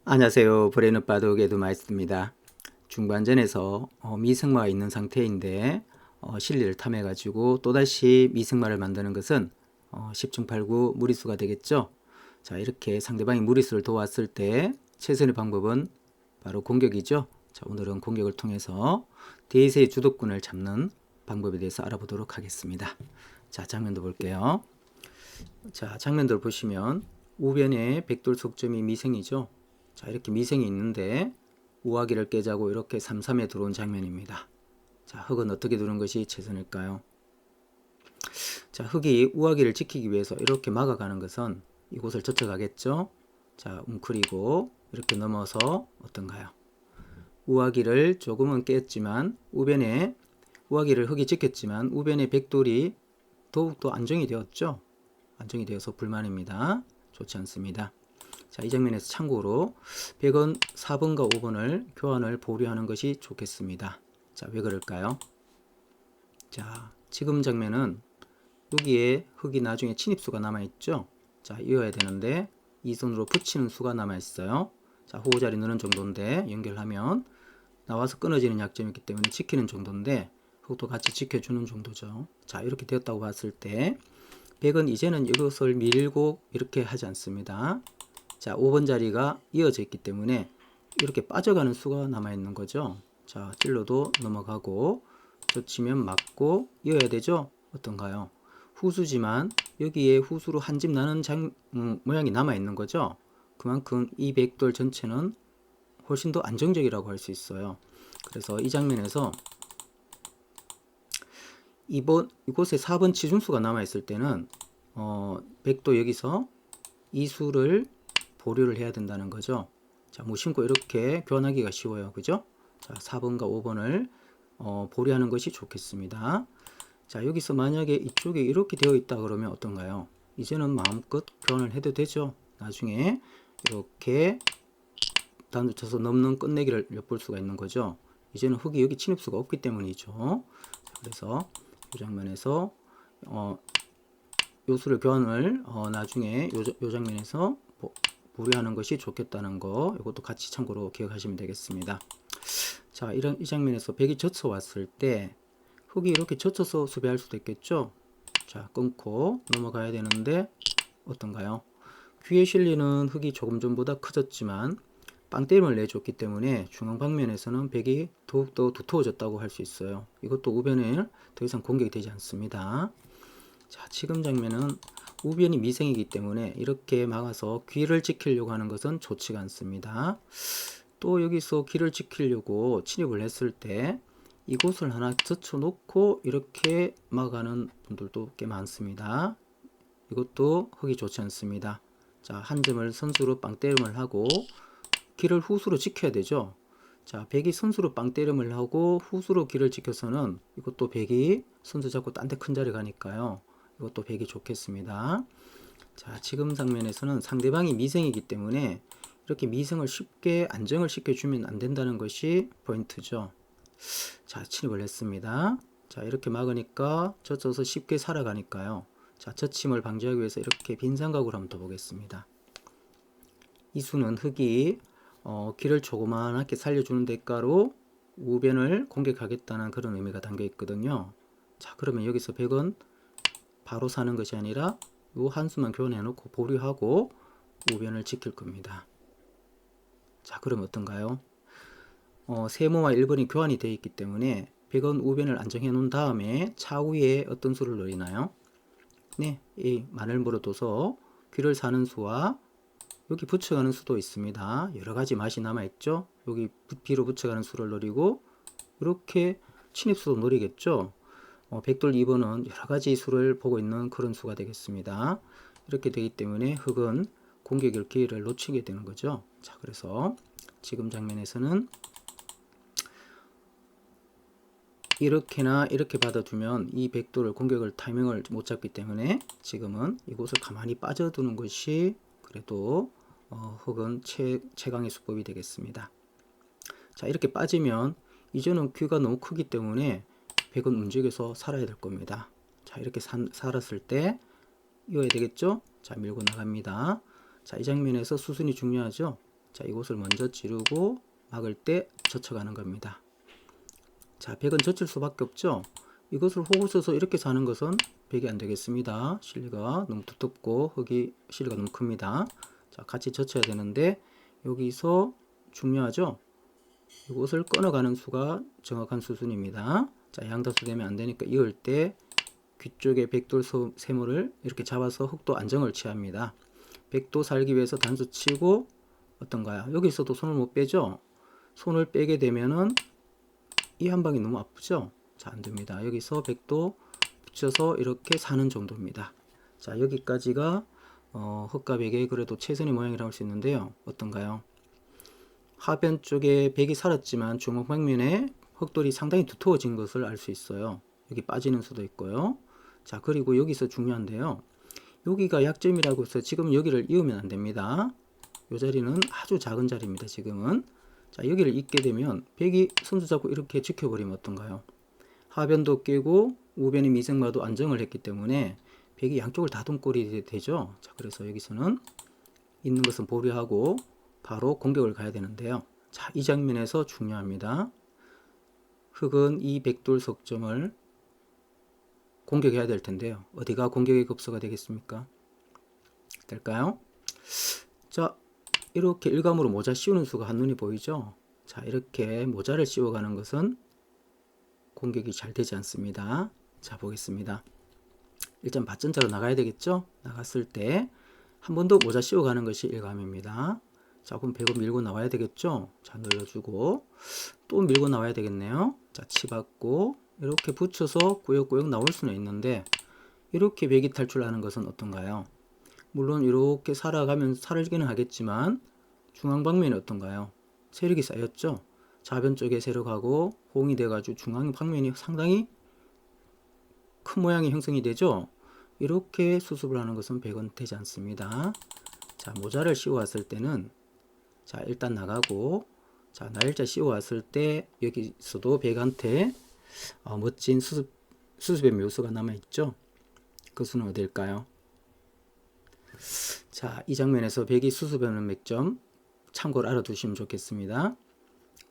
안녕하세요. 브레이너 바둑 에드마이스터입니다. 중반전에서 미승마가 있는 상태인데 실리를 탐해가지고 또다시 미승마를 만드는 것은 10중 8구 무리수가 되겠죠. 자, 이렇게 상대방이 무리수를 도왔을 때 최선의 방법은 바로 공격이죠. 자, 오늘은 공격을 통해서 대세의 주도권을 잡는 방법에 대해서 알아보도록 하겠습니다. 자, 장면도 볼게요. 자, 장면들 보시면 우변에 백돌 속점이 미생이죠. 자, 이렇게 미생이 있는데 우아기를 깨자고 이렇게 3-3에 들어온 장면입니다. 자, 흑은 어떻게 두는 것이 최선일까요? 자, 흑이 우아기를 지키기 위해서 이렇게 막아가는 것은 이곳을 젖혀가겠죠. 자, 웅크리고 이렇게 넘어서 어떤가요? 우아기를 조금은 깼지만 우변에 우아기를 흑이 지켰지만 우변에 백돌이 더욱더 안정이 되었죠. 안정이 되어서 불만입니다. 좋지 않습니다. 자, 이 장면에서 참고로 100원 4번과 5번을 교환을 보류하는 것이 좋겠습니다. 자, 왜 그럴까요? 자, 지금 장면은 여기에 흑이 나중에 침입수가 남아있죠. 자, 이어야 되는데 이 손으로 붙이는 수가 남아있어요. 자, 호구자리 넣는 정도인데 연결하면 나와서 끊어지는 약점이 있기 때문에 지키는 정도인데 흑도 같이 지켜주는 정도죠. 자, 이렇게 되었다고 봤을 때 100은 이제는 이것을 밀고 이렇게 하지 않습니다. 자, 5번 자리가 이어져 있기 때문에 이렇게 빠져가는 수가 남아있는 거죠. 자, 찔러도 넘어가고 젖히면 맞고 이어야 되죠. 어떤가요? 후수지만 여기에 후수로 한 집 나는 모양이 남아있는 거죠. 그만큼 이 백돌 전체는 훨씬 더 안정적이라고 할 수 있어요. 그래서 이 장면에서 이곳에 4번 치중수가 남아있을 때는 백도 여기서 이 수를 보류를 해야 된다는 거죠. 자, 무심코 이렇게 교환하기가 쉬워요. 그죠? 자, 4번과 5번을 보류하는 것이 좋겠습니다. 자, 여기서 만약에 이쪽에 이렇게 되어 있다 그러면 어떤가요? 이제는 마음껏 교환을 해도 되죠. 나중에 이렇게 단수 쳐서 넘는 끝내기를 엿볼 수가 있는 거죠. 이제는 흑이 여기 침입수가 없기 때문이죠. 자, 그래서 이 장면에서 요수를 교환을 나중에 요 장면에서 보류하는 것이 좋겠다는 거, 이것도 같이 참고로 기억하시면 되겠습니다. 자, 이 장면에서 백이 젖혀 왔을 때 흑이 이렇게 젖혀서 수비할 수도 있겠죠. 자, 끊고 넘어가야 되는데 어떤가요? 귀에 실리는 흑이 조금 전보다 커졌지만 빵때림을 내줬기 때문에 중앙 방면에서는 백이 더욱더 두터워졌다고 할 수 있어요. 이것도 우변을 더 이상 공격이 되지 않습니다. 자, 지금 장면은 우변이 미생이기 때문에 이렇게 막아서 귀를 지키려고 하는 것은 좋지가 않습니다. 또 여기서 귀를 지키려고 침입을 했을 때 이곳을 하나 젖혀 놓고 이렇게 막아가는 분들도 꽤 많습니다. 이것도 흑이 좋지 않습니다. 자, 한 점을 선수로 빵때림을 하고 귀를 후수로 지켜야 되죠. 자, 백이 선수로 빵때림을 하고 후수로 귀를 지켜서는 이것도 백이 선수 잡고 딴 데 큰 자리 가니까요. 이것도 백이 좋겠습니다. 자, 지금 장면에서는 상대방이 미생이기 때문에 이렇게 미생을 쉽게 안정을 시켜주면 안 된다는 것이 포인트죠. 자, 침입을 했습니다. 자, 이렇게 막으니까 젖혀서 쉽게 살아가니까요. 자, 젖힘을 방지하기 위해서 이렇게 빈삼각으로 한번 더 보겠습니다. 이 수는 흑이 길을 조그만하게 살려주는 대가로 우변을 공격하겠다는 그런 의미가 담겨 있거든요. 자, 그러면 여기서 백은 바로 사는 것이 아니라 이 한 수만 교환해 놓고 보류하고 우변을 지킬 겁니다. 자, 그럼 어떤가요? 세모와 1번이 교환이 되어 있기 때문에 백은 우변을 안정해 놓은 다음에 차후에 어떤 수를 노리나요? 네, 이 마늘 물어둬서 귀를 사는 수와 여기 붙여가는 수도 있습니다. 여러가지 맛이 남아있죠. 여기 비로 붙여가는 수를 노리고 이렇게 침입수도 노리겠죠. 백돌 2번은 여러가지 수를 보고 있는 그런 수가 되겠습니다. 이렇게 되기 때문에 흑은 공격의 기회를 놓치게 되는 거죠. 자, 그래서 지금 장면에서는 이렇게나 이렇게 받아두면 이 백돌을 공격을 타이밍을 못 잡기 때문에 지금은 이곳을 가만히 빠져두는 것이 그래도 흑은 최강의 수법이 되겠습니다. 자, 이렇게 빠지면 이제는 귀가 너무 크기 때문에 백은 움직여서 살아야 될 겁니다. 자, 이렇게 살았을 때 이어야 되겠죠? 자, 밀고 나갑니다. 자, 이 장면에서 수순이 중요하죠? 자, 이곳을 먼저 찌르고 막을 때 젖혀가는 겁니다. 자, 백은 젖힐 수밖에 없죠. 이것을 호구 써서 이렇게 사는 것은 백이 안 되겠습니다. 실리가 너무 두텁고 흙이 실리가 너무 큽니다. 자, 같이 젖혀야 되는데 여기서 중요하죠. 이곳을 끊어가는 수가 정확한 수순입니다. 자, 양다수 되면 안 되니까 이을 때 귀쪽에 백돌 세모를 이렇게 잡아서 흙도 안정을 취합니다. 백도 살기 위해서 단수 치고 어떤가요? 여기서도 손을 못 빼죠. 손을 빼게 되면은 이 한 방이 너무 아프죠. 자, 안 됩니다. 여기서 백도 붙여서 이렇게 사는 정도입니다. 자, 여기까지가 흙과 백의 그래도 최선의 모양이라고 할 수 있는데요. 어떤가요? 하변 쪽에 백이 살았지만 중앙 방면에 흙돌이 상당히 두터워진 것을 알 수 있어요. 여기 빠지는 수도 있고요. 자, 그리고 여기서 중요한데요. 여기가 약점이라고 해서 지금 여기를 이으면 안 됩니다. 이 자리는 아주 작은 자리입니다. 지금은. 자, 여기를 잇게 되면 백이 선수 잡고 이렇게 지켜버리면 어떤가요? 하변도 깨고 우변의 미생마도 안정을 했기 때문에 백이 양쪽을 다둔 꼴이 되죠. 자, 그래서 여기서는 있는 것은 보류하고 바로 공격을 가야 되는데요. 자, 이 장면에서 중요합니다. 흙은 이 백돌 석점을 공격해야 될 텐데요. 어디가 공격의 급소가 되겠습니까? 될까요? 자, 이렇게 일감으로 모자 씌우는 수가 한눈에 보이죠? 자, 이렇게 모자를 씌워가는 것은 공격이 잘 되지 않습니다. 자, 보겠습니다. 일단 밭전자로 나가야 되겠죠? 나갔을 때 한 번 더 모자 씌워가는 것이 일감입니다. 자, 그럼 백을 밀고 나와야 되겠죠? 자, 눌러주고 또 밀고 나와야 되겠네요. 자, 치받고 이렇게 붙여서 꾸역꾸역 나올 수는 있는데 이렇게 백이 탈출하는 것은 어떤가요? 물론 이렇게 살아가면 살기는 하겠지만 중앙 방면이 어떤가요? 세력이 쌓였죠? 좌변 쪽에 세력하고 호응이 돼가지고 중앙 방면이 상당히 큰 모양이 형성이 되죠? 이렇게 수습을 하는 것은 백은 되지 않습니다. 자, 모자를 씌워 왔을 때는 자, 일단 나가고 자, 날짜 씌워 왔을 때 여기서도 백한테 멋진 수습의 묘수가 남아있죠? 그 수는 어딜까요? 자, 이 장면에서 백이 수습하는 맥점 참고로 알아두시면 좋겠습니다.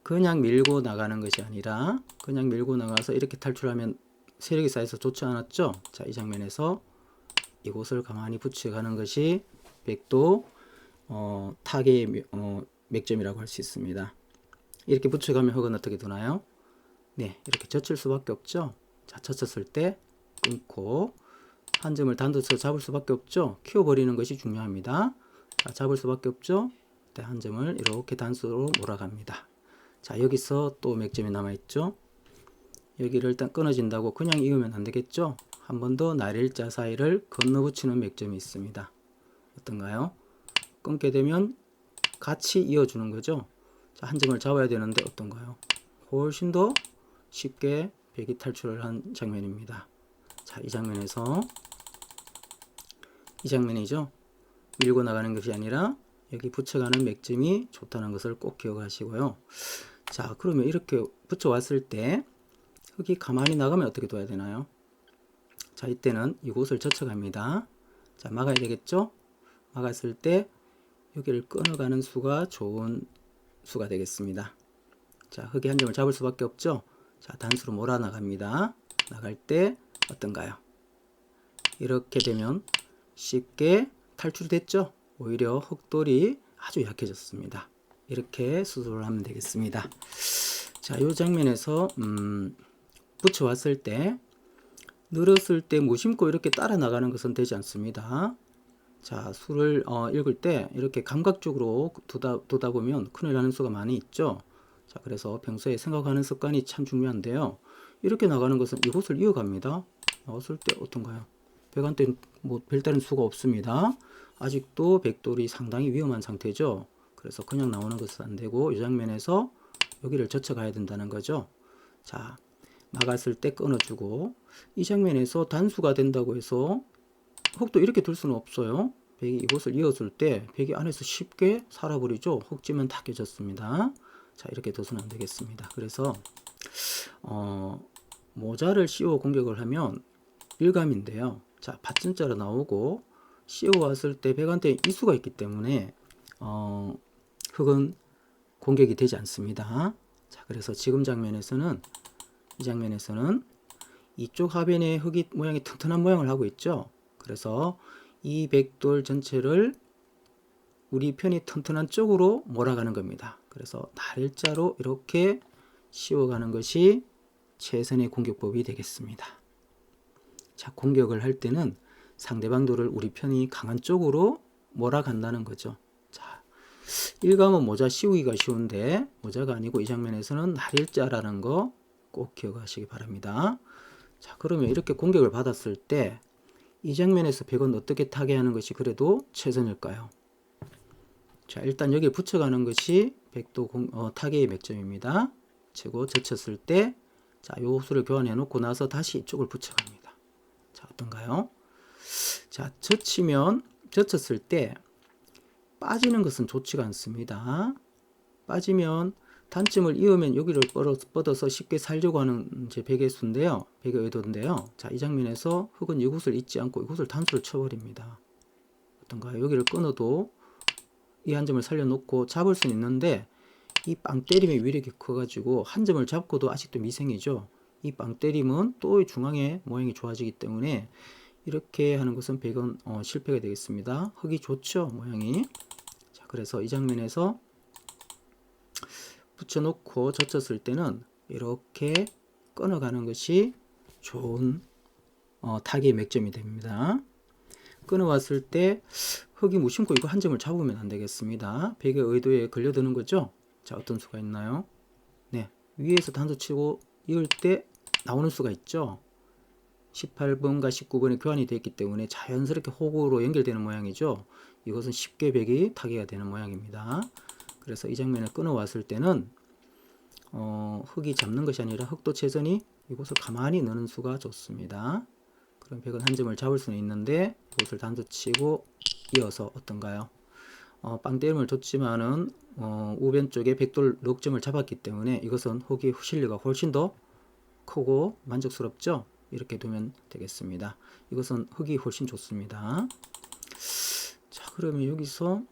그냥 밀고 나가는 것이 아니라 그냥 밀고 나가서 이렇게 탈출하면 세력이 쌓여서 좋지 않았죠? 자, 이 장면에서 이곳을 가만히 붙여가는 것이 백도 타개의 맥점이라고 할 수 있습니다. 이렇게 붙여가면 흙은 어떻게 되나요? 네, 이렇게 젖힐 수밖에 없죠? 자, 젖혔을 때 끊고 한 점을 단도서 잡을 수밖에 없죠? 키워버리는 것이 중요합니다. 자, 잡을 수밖에 없죠? 네, 한 점을 이렇게 단수로 몰아갑니다. 자, 여기서 또 맥점이 남아있죠? 여기를 일단 끊어진다고 그냥 이으면 안 되겠죠? 한 번 더 날일자 사이를 건너붙이는 맥점이 있습니다. 어떤가요? 끊게 되면 같이 이어주는 거죠? 자, 한 점을 잡아야 되는데 어떤가요? 훨씬 더 쉽게 백이 탈출을 한 장면입니다. 자, 이 장면에서 이 장면이죠? 밀고 나가는 것이 아니라 여기 붙여가는 맥점이 좋다는 것을 꼭 기억하시고요. 자, 그러면 이렇게 붙여왔을 때 흙이 가만히 나가면 어떻게 둬야 되나요? 자, 이때는 이곳을 젖혀갑니다. 자, 막아야 되겠죠? 막았을 때 여기를 끊어가는 수가 좋은 수가 되겠습니다. 자, 흙이 한 점을 잡을 수밖에 없죠? 자, 단수로 몰아 나갑니다. 나갈 때 어떤가요? 이렇게 되면 쉽게 탈출됐죠? 오히려 흙돌이 아주 약해졌습니다. 이렇게 수술을 하면 되겠습니다. 자, 이 장면에서 붙여왔을 때 늘었을 때 무심코 이렇게 따라 나가는 것은 되지 않습니다. 자, 수를 읽을 때 이렇게 감각적으로 두다 보면 큰일 나는 수가 많이 있죠. 자, 그래서 평소에 생각하는 습관이 참 중요한데요. 이렇게 나가는 것은 이곳을 이어갑니다. 나왔을 때 어떤가요? 백한테 뭐 별다른 수가 없습니다. 아직도 백돌이 상당히 위험한 상태죠. 그래서 그냥 나오는 것은 안 되고 이 장면에서 여기를 젖혀가야 된다는 거죠. 자, 막았을 때 끊어주고 이 장면에서 단수가 된다고 해서 흙도 이렇게 둘 수는 없어요. 백이 이곳을 이었을 때 백이 안에서 쉽게 살아버리죠. 흙지면 다 깨졌습니다. 자, 이렇게 둬서는 안 되겠습니다. 그래서 모자를 씌워 공격을 하면 일감인데요. 자, 밭전자로 나오고 씌워 왔을 때 백한테 이수가 있기 때문에 흑은 공격이 되지 않습니다. 자, 그래서 지금 장면에서는 이 장면에서는 이쪽 하변에 흑이 모양이 튼튼한 모양을 하고 있죠. 그래서 이 백돌 전체를 우리 편이 튼튼한 쪽으로 몰아가는 겁니다. 그래서 날일자로 이렇게 씌워가는 것이 최선의 공격법이 되겠습니다. 자, 공격을 할 때는 상대방 돌을 우리 편이 강한 쪽으로 몰아간다는 거죠. 자, 일감은 모자 씌우기가 쉬운데 모자가 아니고 이 장면에서는 날일자라는 거 꼭 기억하시기 바랍니다. 자, 그러면 이렇게 공격을 받았을 때 이 장면에서 백은 어떻게 타개하는 것이 그래도 최선일까요? 자, 일단 여기에 붙여가는 것이 백도 타개의 맥점입니다. 치고 젖혔을 때, 자, 요 호수를 교환해 놓고 나서 다시 이쪽을 붙여갑니다. 자, 어떤가요? 자, 젖혔을 때 빠지는 것은 좋지가 않습니다. 빠지면 단점을 이으면 여기를 뻗어서 쉽게 살려고 하는 제 백의 수인데요. 백의 의도인데요. 자, 이 장면에서 흑은 이곳을 잊지 않고 이곳을 단수를 쳐버립니다. 어떤가요? 여기를 끊어도 이 한 점을 살려놓고 잡을 수는 있는데 이 빵 때림의 위력이 커가지고 한 점을 잡고도 아직도 미생이죠. 이 빵 때림은 또 중앙의 모양이 좋아지기 때문에 이렇게 하는 것은 백은 실패가 되겠습니다. 흑이 좋죠, 모양이. 자, 그래서 이 장면에서 붙여놓고 젖혔을 때는 이렇게 끊어가는 것이 좋은 타기의 맥점이 됩니다. 끊어왔을 때 흑이 무심코 이거 한 점을 잡으면 안 되겠습니다. 백의 의도에 걸려드는 거죠. 자, 어떤 수가 있나요? 네, 위에서 단수 치고 이을 때 나오는 수가 있죠. 18번과 19번에 교환이 되어 있기 때문에 자연스럽게 호구로 연결되는 모양이죠. 이것은 쉽게 백이 타개가 되는 모양입니다. 그래서 이 장면을 끊어왔을 때는 흑이 잡는 것이 아니라 흑도 최선이 이곳을 가만히 넣는 수가 좋습니다. 그럼 백은 한 점을 잡을 수는 있는데 이곳을 단수 치고 이어서 어떤가요? 빵대음을 줬지만은 우변 쪽에 백돌 넉 점을 잡았기 때문에 이것은 흑이 실리가 훨씬 더 크고 만족스럽죠? 이렇게 두면 되겠습니다. 이것은 흑이 훨씬 좋습니다. 자, 그러면 여기서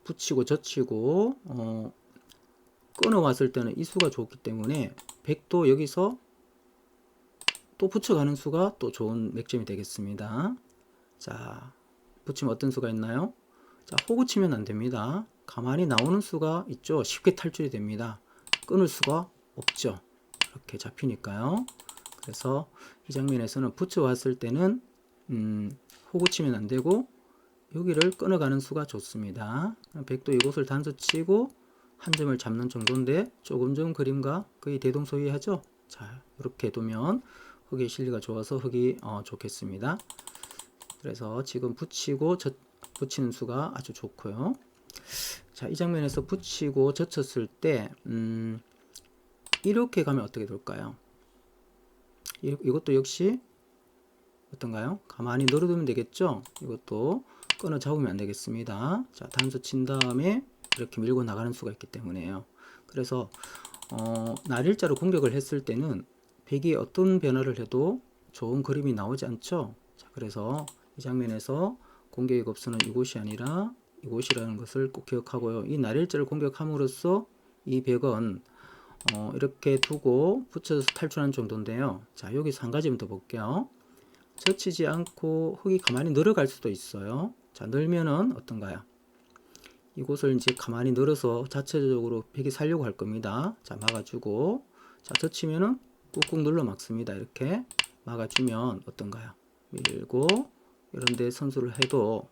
붙이고 젖히고 끊어왔을 때는 이 수가 좋기 때문에 백도 여기서 또 붙여가는 수가 또 좋은 맥점이 되겠습니다. 자, 붙이면 어떤 수가 있나요? 자, 호구 치면 안 됩니다. 가만히 나오는 수가 있죠. 쉽게 탈출이 됩니다. 끊을 수가 없죠. 이렇게 잡히니까요. 그래서 이 장면에서는 붙여왔을 때는 호구 치면 안 되고 여기를 끊어가는 수가 좋습니다. 백도 이곳을 단수 치고 한 점을 잡는 정도인데 조금 그림과 거의 대동소이하죠. 자, 이렇게 두면 흑의 실리가 좋아서 흑이 좋겠습니다. 그래서 지금 붙이는 수가 아주 좋고요. 자, 이 장면에서 붙이고 젖혔을 때 이렇게 가면 어떻게 될까요? 이것도 역시 어떤가요? 가만히 널어두면 되겠죠? 이것도 끊어 잡으면 안 되겠습니다. 자, 단수 친 다음에 이렇게 밀고 나가는 수가 있기 때문에요. 그래서 날일자로 공격을 했을 때는 백이 어떤 변화를 해도 좋은 그림이 나오지 않죠. 자, 그래서 이 장면에서 공격의 급수는 이곳이 아니라 이곳이라는 것을 꼭 기억하고요. 이 날일자를 공격함으로써 이 백은 이렇게 두고 붙여서 탈출하는 정도인데요. 자, 여기서 한 가지만 더 볼게요. 젖히지 않고 흑이 가만히 늘어갈 수도 있어요. 자, 늘면은 어떤가요? 이곳을 이제 가만히 늘어서 자체적으로 백이 살려고 할 겁니다. 자, 막아주고, 자, 젖히면은 꾹꾹 눌러 막습니다. 이렇게 막아주면 어떤가요? 밀고 이런데 선수를 해도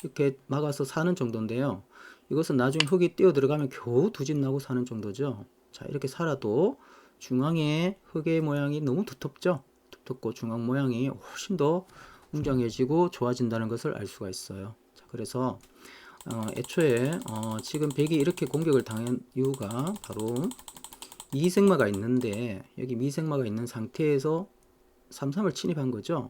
이렇게 막아서 사는 정도인데요. 이것은 나중에 흑이 뛰어 들어가면 겨우 두 집 나고 사는 정도죠. 자, 이렇게 살아도 중앙에 흑의 모양이 너무 두텁죠. 두텁고 중앙 모양이 훨씬 더 웅장해지고 좋아진다는 것을 알 수가 있어요. 자, 그래서 애초에 지금 백이 이렇게 공격을 당한 이유가 바로 미생마가 있는데 여기 미생마가 있는 상태에서 3-3을 침입한 거죠.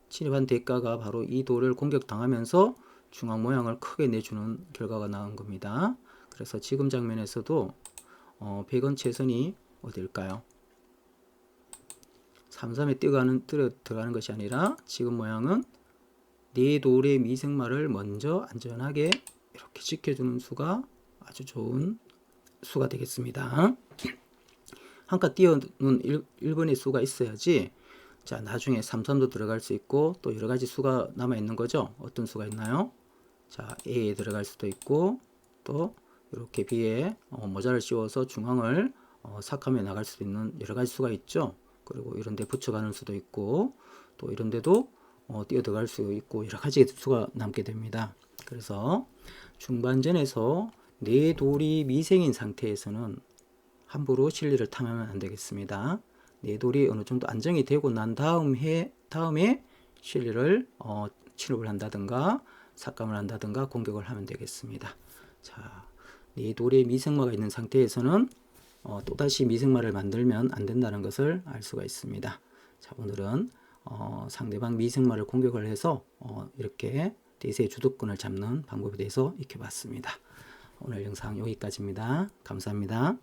침입한 대가가 바로 이 돌을 공격당하면서 중앙 모양을 크게 내주는 결과가 나온 겁니다. 그래서 지금 장면에서도 백은 최선이 어딜까요? 3-3에 들어가는 것이 아니라 지금 모양은 네 돌의 미생마를 먼저 안전하게 이렇게 지켜주는 수가 아주 좋은 수가 되겠습니다. 한 칸 띄어놓은 1번의 수가 있어야지 자 나중에 3,3도 들어갈 수 있고 또 여러 가지 수가 남아 있는 거죠. 어떤 수가 있나요? 자 A에 들어갈 수도 있고 또 이렇게 B에 모자를 씌워서 중앙을 삭감해 나갈 수도 있는 여러 가지 수가 있죠. 그리고 이런 데 붙여가는 수도 있고 또 이런 데도 뛰어 들어갈 수 있고 여러 가지 수가 남게 됩니다. 그래서 중반전에서 네 돌이 미생인 상태에서는 함부로 실리를 탐하면 안 되겠습니다. 네 돌이 어느 정도 안정이 되고 난 다음에 실리를 침입을 한다든가 삭감을 한다든가 공격을 하면 되겠습니다. 자, 네 돌의 미생마가 있는 상태에서는 또다시 미생마를 만들면 안 된다는 것을 알 수가 있습니다. 자, 오늘은 상대방 미생마를 공격을 해서 이렇게 대세의 주도권을 잡는 방법에 대해서 익혀봤습니다. 오늘 영상 여기까지입니다. 감사합니다.